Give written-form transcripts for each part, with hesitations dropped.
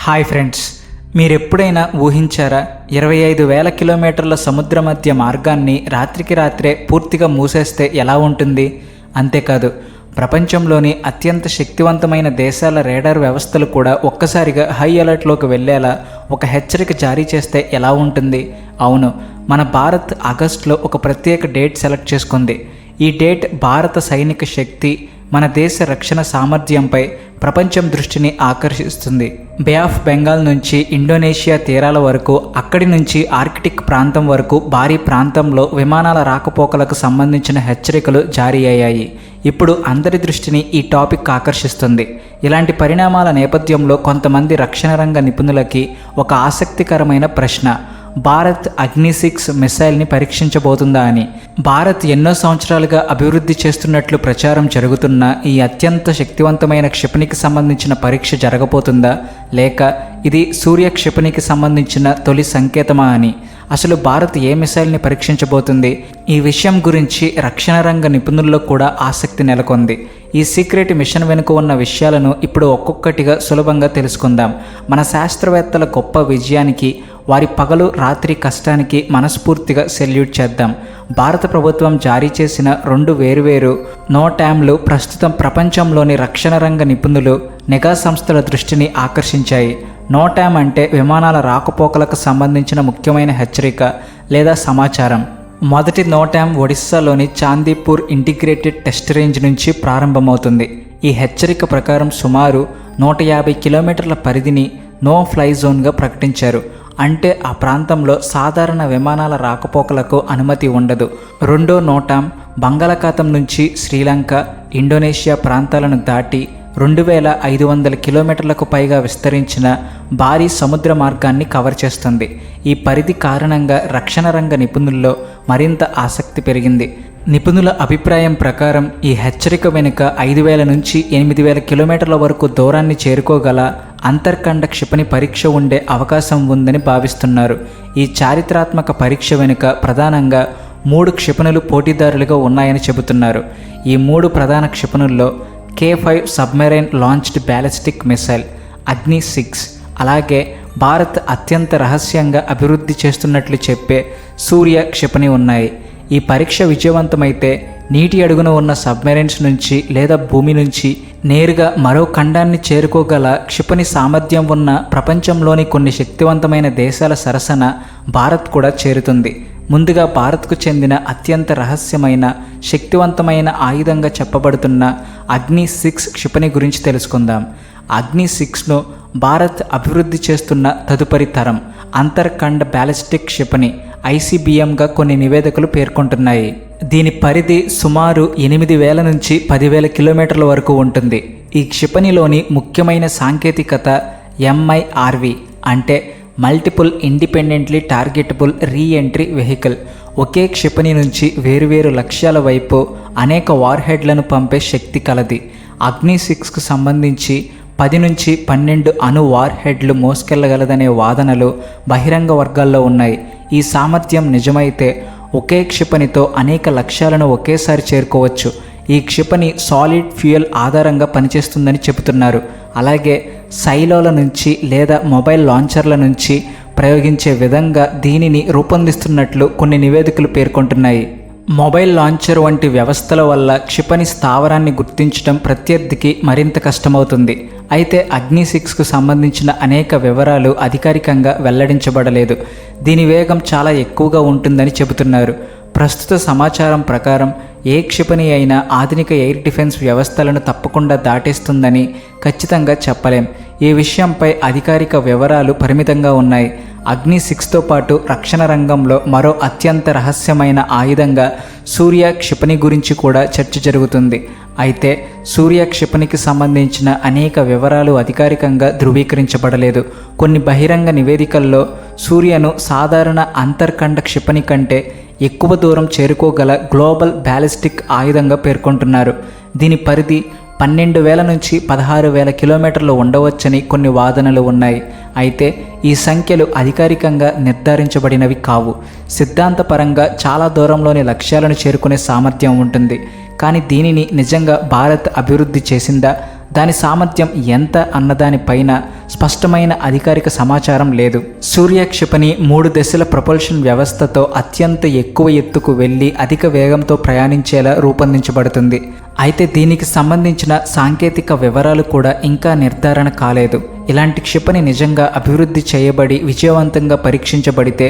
Hi friends, మీరెప్పుడైనా ఊహించారా 25,000 కిలోమీటర్ల సముద్ర మధ్య మార్గాన్ని రాత్రికి రాత్రే పూర్తిగా మూసేస్తే ఎలా ఉంటుంది? అంతేకాదు, ప్రపంచంలోని అత్యంత శక్తివంతమైన దేశాల రేడార్ వ్యవస్థలు కూడా ఒక్కసారిగా హై అలర్ట్లోకి వెళ్ళేలా ఒక హెచ్చరిక జారీ చేస్తే ఎలా ఉంటుంది? అవును, మన భారత్ ఆగస్టులో ఒక ప్రత్యేక డేట్ సెలెక్ట్ చేసుకుంది. ఈ డేట్ భారత సైనిక శక్తి, మన దేశ రక్షణ సామర్థ్యంపై ప్రపంచం దృష్టిని ఆకర్షిస్తుంది. బే ఆఫ్ బెంగాల్ నుంచి ఇండోనేషియా తీరాల వరకు, అక్కడి నుంచి ఆర్కిటిక్ ప్రాంతం వరకు భారీ ప్రాంతంలో విమానాల రాకపోకలకు సంబంధించిన హెచ్చరికలు జారీ అయ్యాయి. ఇప్పుడు అందరి దృష్టిని ఈ టాపిక్ ఆకర్షిస్తుంది. ఇలాంటి పరిణామాల నేపథ్యంలో కొంతమంది రక్షణ రంగ నిపుణులకి ఒక ఆసక్తికరమైన ప్రశ్న: భారత్ అగ్ని-6 మిసైల్ని పరీక్షించబోతుందా అని. భారత్ ఎన్నో సంవత్సరాలుగా అభివృద్ధి చేస్తున్నట్లు ప్రచారం జరుగుతున్న ఈ అత్యంత శక్తివంతమైన క్షిపణికి సంబంధించిన పరీక్ష జరగబోతుందా, లేక ఇది సూర్య క్షిపణికి సంబంధించిన తొలి సంకేతమా అని. అసలు భారత్ ఏ మిసైల్ని పరీక్షించబోతుంది? ఈ విషయం గురించి రక్షణ రంగ నిపుణుల్లో కూడా ఆసక్తి నెలకొంది. ఈ సీక్రెట్ మిషన్ వెనుక ఉన్న విషయాలను ఇప్పుడు ఒక్కొక్కటిగా సులభంగా తెలుసుకుందాం. మన శాస్త్రవేత్తల గొప్ప విజయానికి, వారి పగలు రాత్రి కష్టానికి మనస్ఫూర్తిగా సెల్యూట్ చేద్దాం. భారత ప్రభుత్వం జారీ చేసిన 2 వేర్వేరు నోటామ్లు ప్రస్తుతం ప్రపంచంలోని రక్షణ రంగ నిపుణులు, నిఘా సంస్థల దృష్టిని ఆకర్షించాయి. నోటామ్ అంటే విమానాల రాకపోకలకు సంబంధించిన ముఖ్యమైన హెచ్చరిక లేదా సమాచారం. మొదటి నోటామ్ ఒడిస్సాలోని చాందీపూర్ ఇంటిగ్రేటెడ్ టెస్ట్ రేంజ్ నుంచి ప్రారంభమవుతుంది. ఈ హెచ్చరిక ప్రకారం సుమారు 150 కిలోమీటర్ల పరిధిని నో ఫ్లై జోన్గా ప్రకటించారు. అంటే ఆ ప్రాంతంలో సాధారణ విమానాల రాకపోకలకు అనుమతి ఉండదు. రెండో నోటామ్ బంగాళాఖాతం నుంచి శ్రీలంక, ఇండోనేషియా ప్రాంతాలను దాటి 2,500 కిలోమీటర్లకు పైగా విస్తరించిన భారీ సముద్ర మార్గాన్ని కవర్ చేస్తుంది. ఈ పరిధి కారణంగా రక్షణ రంగ నిపుణుల్లో మరింత ఆసక్తి పెరిగింది. నిపుణుల అభిప్రాయం ప్రకారం ఈ హెచ్చరిక వెనుక 5,000 నుంచి 8,000 కిలోమీటర్ల వరకు దూరాన్ని చేరుకోగల అంతర్ఖండ క్షిపణి పరీక్ష ఉండే అవకాశం ఉందని భావిస్తున్నారు. ఈ చారిత్రాత్మక పరీక్ష వెనుక ప్రధానంగా 3 క్షిపణులు పోటీదారులుగా ఉన్నాయని చెబుతున్నారు. ఈ 3 ప్రధాన క్షిపణుల్లో K5 submarine launched ballistic missile, అగ్ని-6, అలాగే భారత్ అత్యంత రహస్యంగా అభివృద్ధి చేస్తున్నట్లు చెప్పే సూర్య క్షిపణి ఉన్నాయి. ఈ పరీక్ష విజయవంతమైతే నీటి అడుగున ఉన్న సబ్మెరైన్స్ నుంచి లేదా భూమి నుంచి నేరుగా మరో ఖండాన్ని చేరుకోగల క్షిపణి సామర్థ్యం ఉన్న ప్రపంచంలోని కొన్ని శక్తివంతమైన దేశాల సరసన భారత్ కూడా చేరుతుంది. ముందుగా భారత్కు చెందిన అత్యంత రహస్యమైన, శక్తివంతమైన ఆయుధంగా చెప్పబడుతున్న అగ్ని-6 క్షిపణి గురించి తెలుసుకుందాం. అగ్ని-6ను భారత్ అభివృద్ధి చేస్తున్న తదుపరి తరం అంతర్ఖండ బ్యాలిస్టిక్ క్షిపణి ICBMగా కొన్ని నివేదికలు పేర్కొంటున్నాయి. దీని పరిధి సుమారు 8,000 నుంచి 10,000 కిలోమీటర్ల వరకు ఉంటుంది. ఈ క్షిపణిలోని ముఖ్యమైన సాంకేతికత MIRV అంటే multiple independently targetable reentry vehicle. ఒకే క్షిపణి నుంచి వేరువేరు లక్ష్యాల వైపు అనేక వార్హెడ్లను పంపే శక్తి కలది. అగ్ని-6కు సంబంధించి 10 నుంచి 12 అణు వార్హెడ్లు మోసుకెళ్లగలదనే వాదనలు బహిరంగ వర్గాల్లో ఉన్నాయి. ఈ సామర్థ్యం నిజమైతే ఒకే క్షిపణితో అనేక లక్ష్యాలను ఒకేసారి చేరుకోవచ్చు. ఈ క్షిపణి సాలిడ్ ఫ్యూయల్ ఆధారంగా పనిచేస్తుందని చెబుతున్నారు. అలాగే సైలోల నుంచి లేదా మొబైల్ లాంచర్ల నుంచి ప్రయోగించే విధంగా దీనిని రూపొందిస్తున్నట్లు కొన్ని నివేదికలు పేర్కొంటున్నాయి. మొబైల్ లాంచర్ వంటి వ్యవస్థల వల్ల క్షిపణి స్థావరాన్ని గుర్తించడం ప్రత్యర్థికి మరింత కష్టమవుతుంది. అయితే అగ్ని-6కు సంబంధించిన అనేక వివరాలు అధికారికంగా వెల్లడించబడలేదు. దీని వేగం చాలా ఎక్కువగా ఉంటుందని చెబుతున్నారు. ప్రస్తుత సమాచారం ప్రకారం ఏ క్షిపణి అయినా ఆధునిక ఎయిర్ డిఫెన్స్ వ్యవస్థలను తప్పకుండా దాటేస్తుందని ఖచ్చితంగా చెప్పలేం. ఈ విషయంపై అధికారిక వివరాలు పరిమితంగా ఉన్నాయి. అగ్ని-6తో పాటు రక్షణ రంగంలో మరో అత్యంత రహస్యమైన ఆయుధంగా సూర్య క్షిపణి గురించి కూడా చర్చ జరుగుతుంది. అయితే సూర్య క్షిపణికి సంబంధించిన అనేక వివరాలు అధికారికంగా ధృవీకరించబడలేదు. కొన్ని బహిరంగ నివేదికల్లో సూర్యను సాధారణ అంతర్ఖండ క్షిపణి కంటే ఎక్కువ దూరం చేరుకోగల గ్లోబల్ బ్యాలిస్టిక్ ఆయుధంగా పేర్కొంటున్నారు. దీని పరిధి 12,000 నుంచి 16,000 కిలోమీటర్లు ఉండవచ్చని కొన్ని వాదనలు ఉన్నాయి. అయితే ఈ సంఖ్యలు అధికారికంగా నిర్ధారించబడినవి కావు. సిద్ధాంతపరంగా చాలా దూరంలోని లక్ష్యాలను చేరుకునే సామర్థ్యం ఉంటుంది. కానీ దీనిని నిజంగా భారత్ అభివృద్ధి చేసిందా, దాని సామర్థ్యం ఎంత అన్నదానిపైన స్పష్టమైన అధికారిక సమాచారం లేదు. సూర్య క్షిపణి 3 దశల ప్రొపల్షన్ వ్యవస్థతో అత్యంత ఎక్కువ ఎత్తుకు వెళ్లి అధిక వేగంతో ప్రయాణించేలా రూపొందించబడుతుంది. అయితే దీనికి సంబంధించిన సాంకేతిక వివరాలు కూడా ఇంకా నిర్ధారణ కాలేదు. ఇలాంటి క్షిపణి నిజంగా అభివృద్ధి చేయబడి విజయవంతంగా పరీక్షించబడితే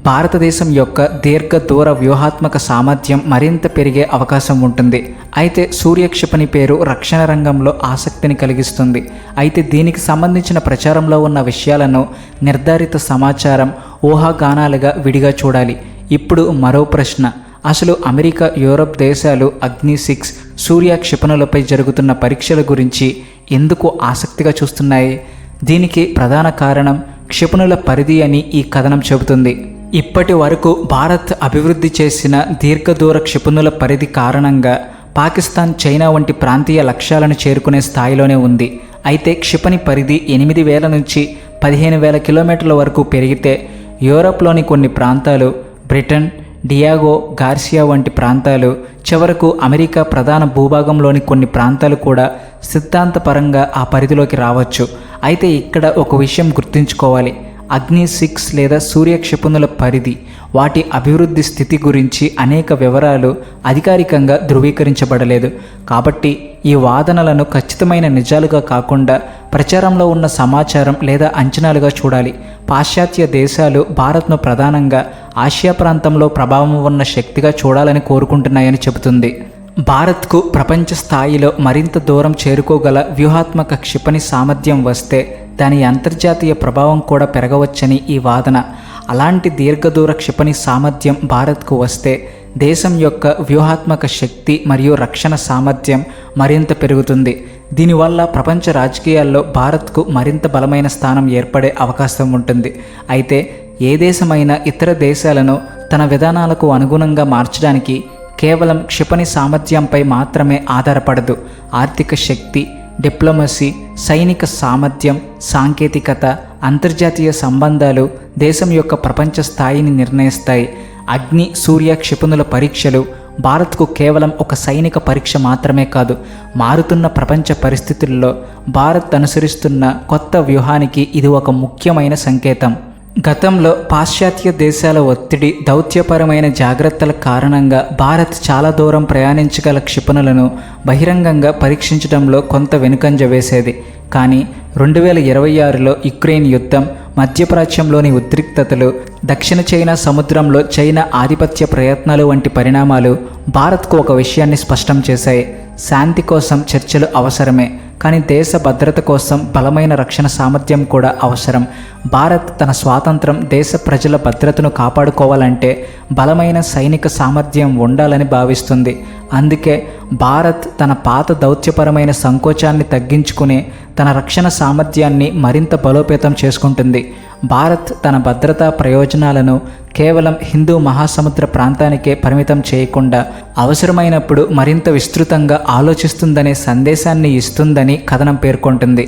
భారతదేశం యొక్క దీర్ఘ దూర వ్యూహాత్మక సామర్థ్యం మరింత పెరిగే అవకాశం ఉంటుంది. అయితే సూర్య క్షిపణి పేరు రక్షణ రంగంలో ఆసక్తిని కలిగిస్తుంది. అయితే దీనికి సంబంధించిన ప్రచారంలో ఉన్న విషయాలను నిర్ధారిత సమాచారం, ఊహాగానాలుగా విడిగా చూడాలి. ఇప్పుడు మరో ప్రశ్న, అసలు అమెరికా, యూరప్ దేశాలు అగ్ని-6 సూర్య క్షిపణులపై జరుగుతున్న పరీక్షల గురించి ఎందుకు ఆసక్తిగా చూస్తున్నాయి? దీనికి ప్రధాన కారణం క్షిపణుల పరిధి అని ఈ కథనం చెబుతుంది. ఇప్పటి వరకు భారత్ అభివృద్ధి చేసిన దీర్ఘదూర క్షిపణుల పరిధి కారణంగా పాకిస్తాన్, చైనా వంటి ప్రాంతీయ లక్ష్యాలను చేరుకునే స్థాయిలోనే ఉంది. అయితే క్షిపణి పరిధి 8,000 నుంచి 15,000 కిలోమీటర్ల వరకు పెరిగితే యూరప్లోని కొన్ని ప్రాంతాలు, బ్రిటన్, డియాగో గార్సియా వంటి ప్రాంతాలు, చివరకు అమెరికా ప్రధాన భూభాగంలోని కొన్ని ప్రాంతాలు కూడా సిద్ధాంతపరంగా ఆ పరిధిలోకి రావచ్చు. అయితే ఇక్కడ ఒక విషయం గుర్తుంచుకోవాలి. అగ్ని-6 లేదా సూర్య క్షిపణుల పరిధి, వాటి అభివృద్ధి స్థితి గురించి అనేక వివరాలు అధికారికంగా ధృవీకరించబడలేదు. కాబట్టి ఈ వాదనలను ఖచ్చితమైన నిజాలుగా కాకుండా ప్రచారంలో ఉన్న సమాచారం లేదా అంచనాలుగా చూడాలి. పాశ్చాత్య దేశాలు భారత్ను ప్రధానంగా ఆసియా ప్రాంతంలో ప్రభావం ఉన్న శక్తిగా చూడాలని కోరుకుంటున్నాయని చెబుతుంది. భారత్కు ప్రపంచ స్థాయిలో మరింత దూరం చేరుకోగల వ్యూహాత్మక క్షిపణి సామర్థ్యం వస్తే దాని అంతర్జాతీయ ప్రభావం కూడా పెరగవచ్చని ఈ వాదన. అలాంటి దీర్ఘదూర క్షిపణి సామర్థ్యం భారత్కు వస్తే దేశం యొక్క వ్యూహాత్మక శక్తి మరియు రక్షణ సామర్థ్యం మరింత పెరుగుతుంది. దీనివల్ల ప్రపంచ రాజకీయాల్లో భారత్కు మరింత బలమైన స్థానం ఏర్పడే అవకాశం ఉంటుంది. అయితే ఏ దేశమైనా ఇతర దేశాలను తన విధానాలకు అనుగుణంగా మార్చడానికి కేవలం క్షిపణి సామర్థ్యంపై మాత్రమే ఆధారపడదు. ఆర్థిక శక్తి, డిప్లొమసీ, సైనిక సామర్థ్యం, సాంకేతికత, అంతర్జాతీయ సంబంధాలు దేశం యొక్క ప్రపంచ స్థాయిని నిర్ణయిస్తాయి. అగ్ని, సూర్య క్షిపణుల పరీక్షలు భారత్కు కేవలం ఒక సైనిక పరీక్ష మాత్రమే కాదు, మారుతున్న ప్రపంచ పరిస్థితుల్లో భారత్ అనుసరిస్తున్న కొత్త వ్యూహానికి ఇది ఒక ముఖ్యమైన సంకేతం. గతంలో పాశ్చాత్య దేశాల ఒత్తిడి, దౌత్యపరమైన జాగ్రత్తల కారణంగా భారత్ చాలా దూరం ప్రయాణించగల క్షిపణులను బహిరంగంగా పరీక్షించడంలో కొంత వెనుకంజ వేసేది. కానీ 2026లో యుక్రెయిన్ యుద్ధం, మధ్యప్రాచ్యంలోని ఉద్రిక్తతలు, దక్షిణ చైనా సముద్రంలో చైనా ఆధిపత్య ప్రయత్నాలు వంటి పరిణామాలు భారత్కు ఒక విషయాన్ని స్పష్టం చేశాయి. శాంతి కోసం చర్చలు అవసరమే, కానీ దేశ భద్రత కోసం బలమైన రక్షణ సామర్థ్యం కూడా అవసరం. భారత్ తన స్వాతంత్రం, దేశ ప్రజల భద్రతను కాపాడుకోవాలంటే బలమైన సైనిక సామర్థ్యం ఉండాలని భావిస్తుంది. అందుకే భారత్ తన పాత దౌత్యపరమైన సంకోచాన్ని తగ్గించుకుని తన రక్షణ సామర్థ్యాన్ని మరింత బలోపేతం చేసుకుంటుంది. భారత్ తన భద్రతా ప్రయోజనాలను కేవలం హిందూ మహాసముద్ర ప్రాంతానికే పరిమితం చేయకుండా అవసరమైనప్పుడు మరింత విస్తృతంగా ఆలోచిస్తుందనే సందేశాన్ని ఇస్తుందని కథనం పేర్కొంటుంది.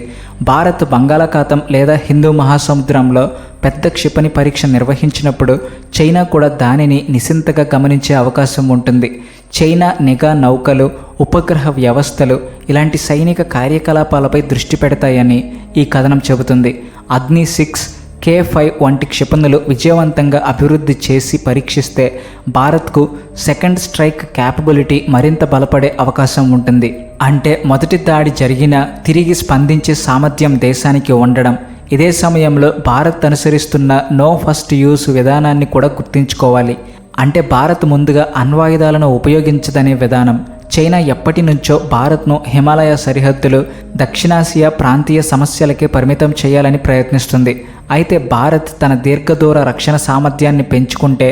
భారత్ బంగాళాఖాతం లేదా హిందూ మహాసముద్రంలో పెద్ద క్షిపణి పరీక్ష నిర్వహించినప్పుడు చైనా కూడా దానిని నిశితంగా గమనించే అవకాశం ఉంటుంది. చైనా నిఘా నౌకలు, ఉపగ్రహ వ్యవస్థలు ఇలాంటి సైనిక కార్యకలాపాలపై దృష్టి పెడతాయని ఈ కథనం చెబుతుంది. అగ్ని-6, K-5 వంటి క్షిపణులు విజయవంతంగా అభివృద్ధి చేసి పరీక్షిస్తే భారత్కు సెకండ్ స్ట్రైక్ క్యాపబిలిటీ మరింత బలపడే అవకాశం ఉంటుంది. అంటే మొదటి దాడి జరిగినా తిరిగి స్పందించే సామర్థ్యం దేశానికి ఉండడం. ఇదే సమయంలో భారత్ అనుసరిస్తున్న నో ఫస్ట్ యూస్ విధానాన్ని కూడా గుర్తుంచుకోవాలి. అంటే భారత్ ముందుగా అణ్వాయుధాలను ఉపయోగించదనే విధానం. చైనా ఎప్పటి నుంచో భారత్ను హిమాలయ సరిహద్దులు, దక్షిణాసియా ప్రాంతీయ సమస్యలకే పరిమితం చేయాలని ప్రయత్నిస్తుంది. అయితే భారత్ తన దీర్ఘదూర రక్షణ సామర్థ్యాన్ని పెంచుకుంటే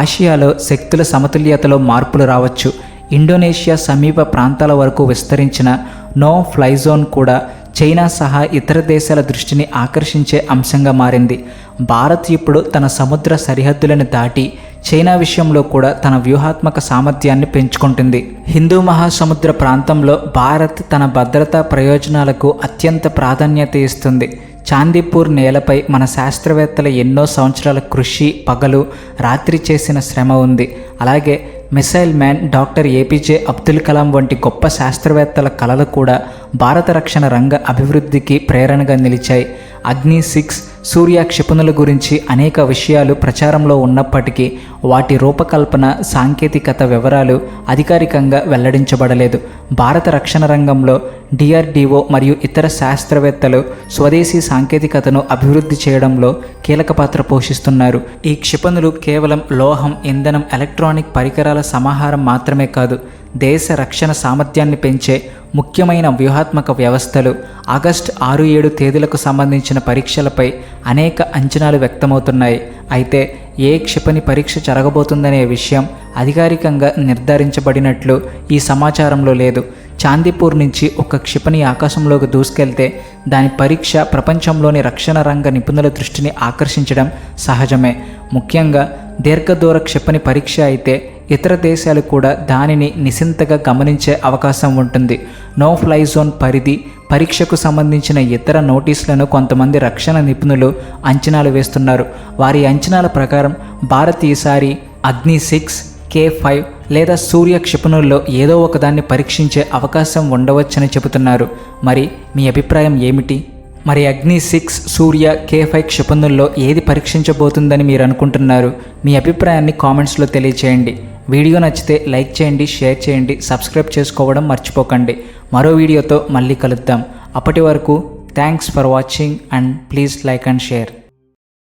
ఆసియాలో శక్తుల సమతుల్యతలో మార్పులు రావచ్చు. ఇండోనేషియా సమీప ప్రాంతాల వరకు విస్తరించిన నో ఫ్లై జోన్ కూడా చైనా సహా ఇతర దేశాల దృష్టిని ఆకర్షించే అంశంగా మారింది. భారత్ ఇప్పుడు తన సముద్ర సరిహద్దులను దాటి చైనా విషయంలో కూడా తన వ్యూహాత్మక సామర్థ్యాన్ని పెంచుకుంటుంది. హిందూ మహాసముద్ర ప్రాంతంలో భారత్ తన భద్రతా ప్రయోజనాలకు అత్యంత ప్రాధాన్యత ఇస్తుంది. చాందీపూర్ నేలపై మన శాస్త్రవేత్తల ఎన్నో సంవత్సరాల కృషి, పగలు రాత్రి చేసిన శ్రమ ఉంది. అలాగే missile man doctor APJ Abdul Kalam వంటి గొప్ప శాస్త్రవేత్తల కలలు కూడా భారత రక్షణ రంగ అభివృద్ధికి ప్రేరణగా నిలిచాయి. అగ్ని-6 సూర్య క్షిపణుల గురించి అనేక విషయాలు ప్రచారంలో ఉన్నప్పటికీ వాటి రూపకల్పన, సాంకేతికత వివరాలు అధికారికంగా వెల్లడించబడలేదు. భారత రక్షణ రంగంలో DRDO మరియు ఇతర శాస్త్రవేత్తలు స్వదేశీ సాంకేతికతను అభివృద్ధి చేయడంలో కీలక పాత్ర పోషిస్తున్నారు. ఈ క్షిపణులు కేవలం లోహం, ఇంధనం, ఎలక్ట్రానిక్ పరికరాల సమాహారం మాత్రమే కాదు, దేశ రక్షణ సామర్థ్యాన్ని పెంచే ముఖ్యమైన వ్యూహాత్మక వ్యవస్థలు. ఆగస్టు 6-7 తేదీలకు సంబంధించిన పరీక్షలపై అనేక అంచనాలు వ్యక్తమవుతున్నాయి. అయితే ఏ క్షిపణి పరీక్ష జరగబోతుందనే విషయం అధికారికంగా నిర్ధారించబడినట్లు ఈ సమాచారంలో లేదు. చాందీపూర్ నుంచి ఒక క్షిపణి ఆకాశంలోకి దూసుకెళ్తే దాని పరీక్ష ప్రపంచంలోని రక్షణ రంగ నిపుణుల దృష్టిని ఆకర్షించడం సహజమే. ముఖ్యంగా దీర్ఘదూర క్షిపణి పరీక్ష అయితే ఇతర దేశాలు కూడా దానిని నిశితంగా గమనించే అవకాశం ఉంటుంది. నో ఫ్లై జోన్ పరిధి పరీక్షకు సంబంధించిన ఇతర నోటీసులను కొంతమంది రక్షణ నిపుణులు అంచనాలు వేస్తున్నారు. వారి అంచనాల ప్రకారం భారత్ ఈసారి అగ్ని-6, K-5 లేదా సూర్య క్షిపణుల్లో ఏదో ఒకదాన్ని పరీక్షించే అవకాశం ఉండవచ్చని చెబుతున్నారు. మరి మీ అభిప్రాయం ఏమిటి? మరి అగ్ని-6, సూర్య, K-5 క్షిపణుల్లో ఏది పరీక్షించబోతుందని మీరు అనుకుంటున్నారు? మీ అభిప్రాయాన్ని కామెంట్స్లో తెలియచేయండి. వీడియో నచ్చితే లైక్ చేయండి, షేర్ చేయండి, సబ్స్క్రైబ్ చేసుకోవడం మర్చిపోకండి. మరో వీడియోతో మళ్ళీ కలుద్దాం. అప్పటి వరకు thanks for watching and please like and share.